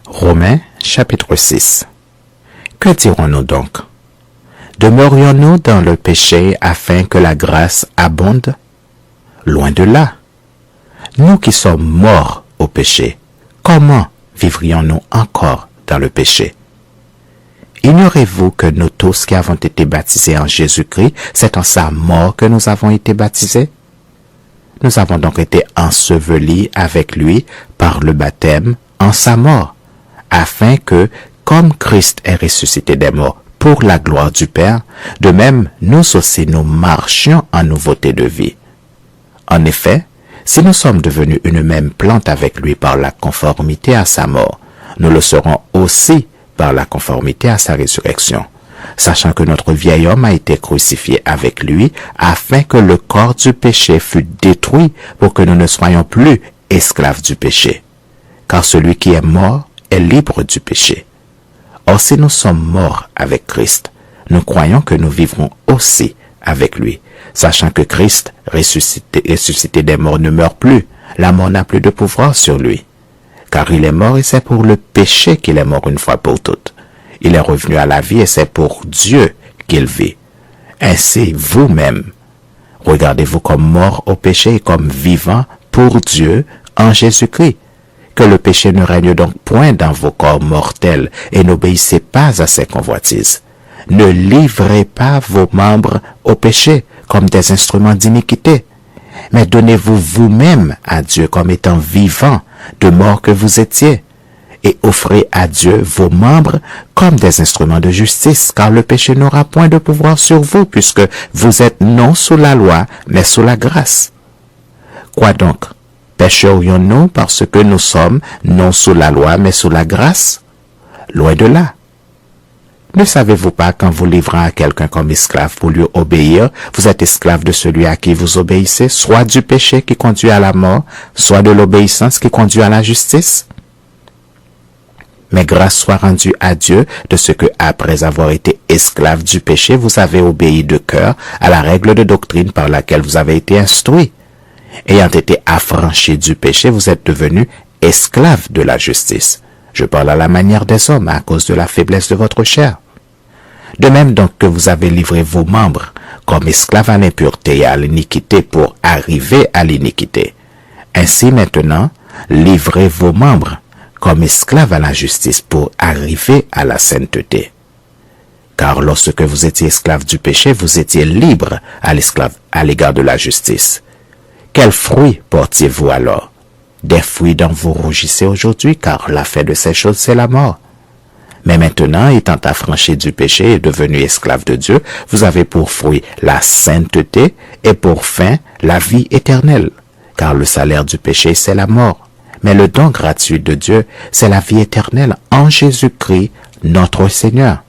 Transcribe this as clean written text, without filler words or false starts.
Romains chapitre 6. Que dirons-nous donc? Demeurions-nous dans le péché afin que la grâce abonde? Loin de là. Nous qui sommes morts au péché, comment vivrions-nous encore dans le péché? Ignorez-vous que nous tous qui avons été baptisés en Jésus-Christ, c'est en sa mort que nous avons été baptisés? Nous avons donc été ensevelis avec lui par le baptême en sa mort, afin que, comme Christ est ressuscité des morts pour la gloire du Père, de même nous aussi nous marchions en nouveauté de vie. En effet, si nous sommes devenus une même plante avec lui par la conformité à sa mort, nous le serons aussi par la conformité à sa résurrection, sachant que notre vieil homme a été crucifié avec lui, afin que le corps du péché fût détruit pour que nous ne soyons plus esclaves du péché. Car celui qui est mort est libre du péché. Or, si nous sommes morts avec Christ, nous croyons que nous vivrons aussi avec lui, sachant que Christ, ressuscité des morts, ne meurt plus. La mort n'a plus de pouvoir sur lui. Car il est mort et c'est pour le péché qu'il est mort une fois pour toutes. Il est revenu à la vie et c'est pour Dieu qu'il vit. Ainsi, vous-même, regardez-vous comme mort au péché et comme vivant pour Dieu en Jésus-Christ. Que le péché ne règne donc point dans vos corps mortels et n'obéissez pas à ses convoitises. Ne livrez pas vos membres au péché comme des instruments d'iniquité, mais donnez-vous vous-même à Dieu comme étant vivants, de mort que vous étiez, et offrez à Dieu vos membres comme des instruments de justice, car le péché n'aura point de pouvoir sur vous, puisque vous êtes non sous la loi, mais sous la grâce. Quoi donc? Pécherions-nous parce que nous sommes non sous la loi, mais sous la grâce? Loin de là. Ne savez-vous pas qu'en vous livrant à quelqu'un comme esclave pour lui obéir, vous êtes esclave de celui à qui vous obéissez, soit du péché qui conduit à la mort, soit de l'obéissance qui conduit à la justice? Mais grâce soit rendue à Dieu de ce que, après avoir été esclave du péché, vous avez obéi de cœur à la règle de doctrine par laquelle vous avez été instruit. Ayant été affranchis du péché, vous êtes devenus esclaves de la justice. Je parle à la manière des hommes à cause de la faiblesse de votre chair. De même donc que vous avez livré vos membres comme esclaves à l'impureté et à l'iniquité pour arriver à l'iniquité. Ainsi maintenant, livrez vos membres comme esclaves à la justice pour arriver à la sainteté. Car lorsque vous étiez esclaves du péché, vous étiez libres à l'égard de la justice. Quels fruits portiez-vous alors? Des fruits dont vous rougissez aujourd'hui, car la fin de ces choses, c'est la mort. Mais maintenant, étant affranchis du péché et devenus esclaves de Dieu, vous avez pour fruit la sainteté et pour fin la vie éternelle. Car le salaire du péché, c'est la mort. Mais le don gratuit de Dieu, c'est la vie éternelle en Jésus-Christ, notre Seigneur.